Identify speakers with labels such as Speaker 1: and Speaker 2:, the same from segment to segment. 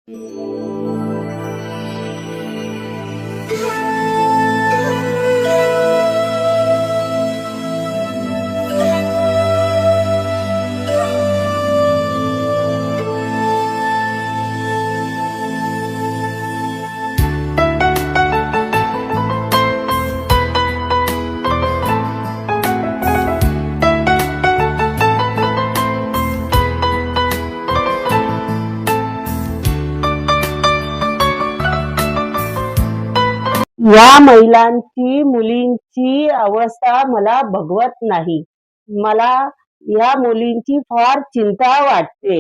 Speaker 1: या महिलांची मुलींची अवस्था मला बघवत नाही. मला या मुलींची फार चिंता वाटते.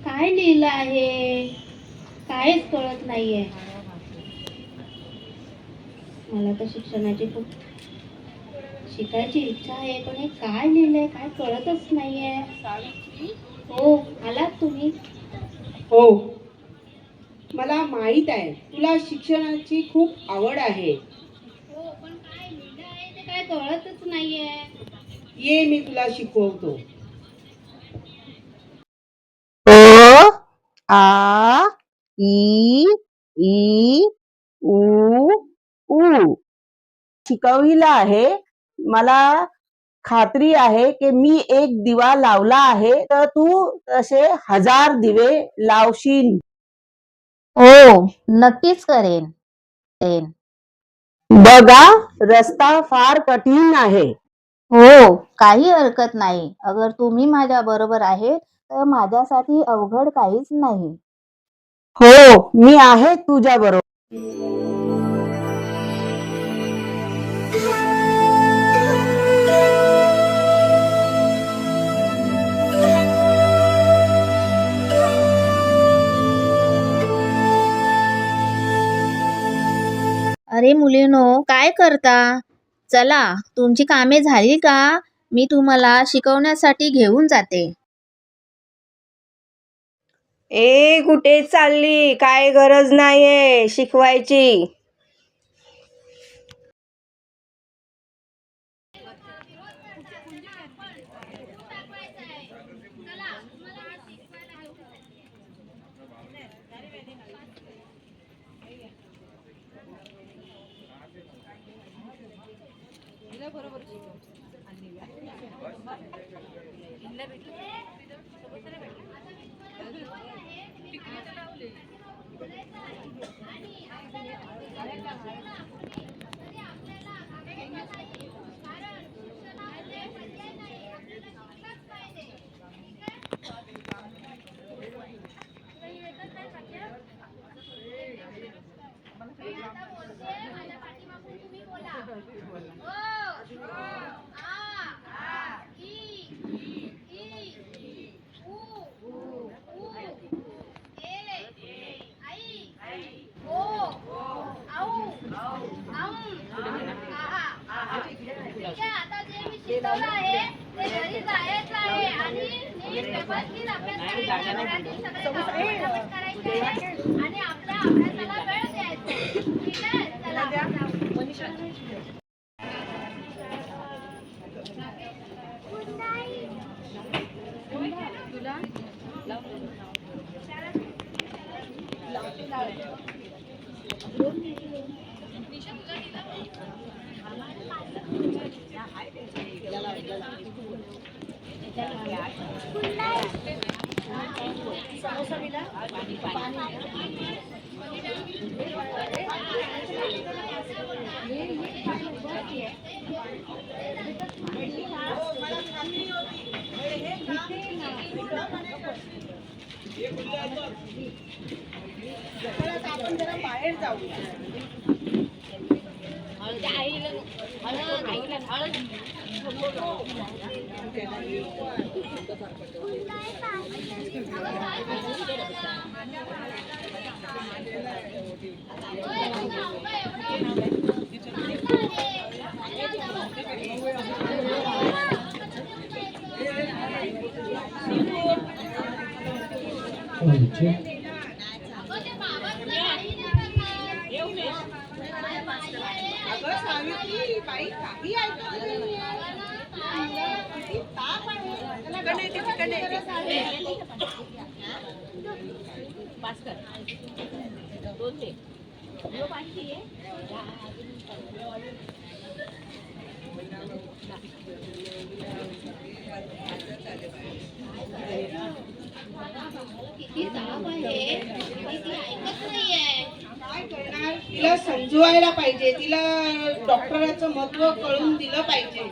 Speaker 2: काय लिहिलं आहे काहीच कळत नाहीये. मला तर शिक्षणाची खूप शिकायची इच्छा आहे, पण हे काय लिहिलंय काय कळतच नाहीये. हो, आलात तुम्ही?
Speaker 3: हो, मला माहित आहे तुला शिक्षणाची खूप आवड आहे.
Speaker 2: हो, पण काय लिहिलं आहे ते काय कळतच नाहीये.
Speaker 3: ये मी तुला शिकवतो.
Speaker 1: अ आ इ ई उ ऊ शिकविला आहे. मला खात्री आहे की मी एक दिवा लावला आहे तर तू तसे 1000 दिवे लावशील.
Speaker 4: हो, नक्कीच करेन.
Speaker 1: बघा, रस्ता फार कठीण आहे.
Speaker 4: हो, काही हरकत नाही. अगर तुम्ही माझ्या बरोबर आहे तर माझ्यासाठी अवघड काहीच नाही.
Speaker 1: हो, मी आहे तुझ्या बरोबर.
Speaker 4: अरे मुलीनो, काय करता? चला, तुमची कामे झाली का? मी तुम्हाला शिकवण्यासाठी घेऊन जाते.
Speaker 5: कुठे चालली? काय गरज नाहीये शिकवायची.
Speaker 2: आता जे मी शिकवलं आहे ते घरी जायचं आहे आणि नीट व्यवस्थित अभ्यास करायचे आणि आपल्या अभ्यासाला वेळ द्यायचा. ठीक आहे, चला.
Speaker 3: आपण जरा बाहेर जाऊया. अगं सावित्री बाई काही ऐकत नाही. किती ताप आहे.
Speaker 2: किती ताप आहे आणि ती ऐकत नाहीये.
Speaker 3: काय करणार, तिला समजवायला पाहिजे, तिला डॉक्टराचं महत्व कळून दिलं पाहिजे.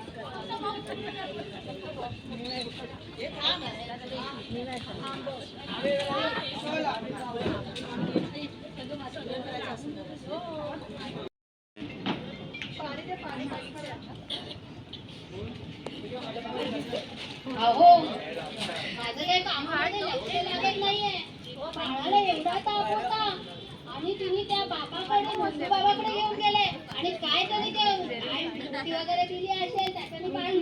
Speaker 2: अहो माझं काही कामामध्ये लक्ष लागत नाहीये. बाळाला एवढा ताप होता आणि तुम्ही त्या बाबाकडे मोठ्या बाबाकडे घेऊन गेले आणि काय तरी ते विभूती वगैरे दिली असेल त्याच्याने बाळ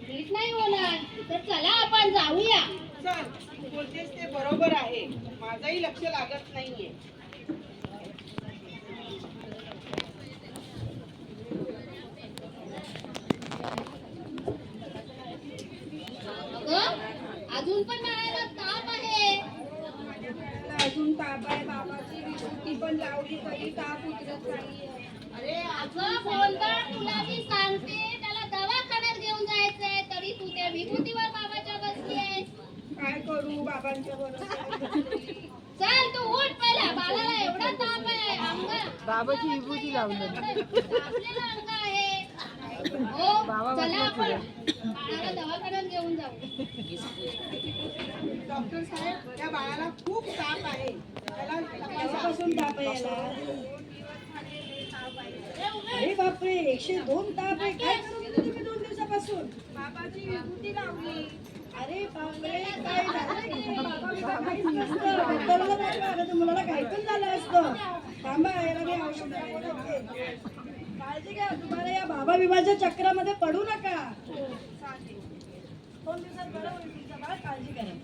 Speaker 2: नीट नाही होणार. तर चला आपण जाऊया.
Speaker 3: चल, तू बोलतेस ते बरोबर आहे, माझंही लक्ष लागत नाहीये.
Speaker 2: अगं अजून पण बाळाला ताप आहे.
Speaker 3: अजून ताप आहे, बाबाची विभूती पण लावली तरी ताप उतरत नाहीये.
Speaker 2: अरे अगं बोलता तुला मी सांगते त्याला दवाखान्यात घेऊन जायचंय तरी तू त्या विभूतीवर बाबाच्या बसली आहेस.
Speaker 3: काय करू बाबांच्या बरोबर.
Speaker 2: चल तू उठ पहिला. बाळाला एवढा ताप आहे. अंग बाबाची विभूती लावलं. तापलेलं अंग आहे. हो चला आपण बाळाला दवाखान्यात घेऊन जाऊ.
Speaker 3: डॉक्टर साहेब, त्या बाळाला खूप ताप आहे. त्याला कशापासून ताप आहे याला?
Speaker 6: अरे बापरे, 102 ताप आहे. काय करत होते तुम्ही 2 दिवसापासून?
Speaker 3: बाबाची विभूती लावली.
Speaker 6: अरे बापरे, काय झालं की बाबा बिबा काहीच नसतं. डॉक्टरला दाखवा, आता तर मुलाला काही पण झालं असतं. थांबा, याला मी औषध देते. काळजी घ्या, तुम्हाला या बाबा बिबाच्या चक्रामध्ये पडू नका. 2 दिवसात बरं होईल तुमचं बाळ, काळजी करा.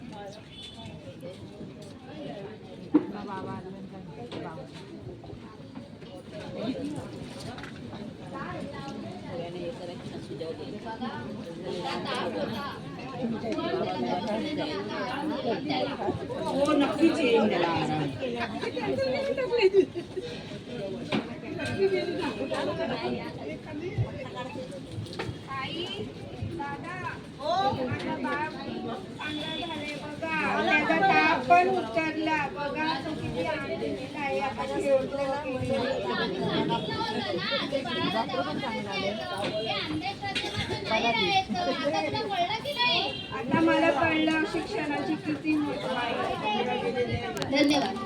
Speaker 3: हो नक्कीच येईल त्याला आराम. त्याचा ताप पण उतरला बघा. तो किती आनंदित आहे. आता खेळतो. आता मला कळलं शिक्षणाची किती महत्व आहे.
Speaker 2: धन्यवाद.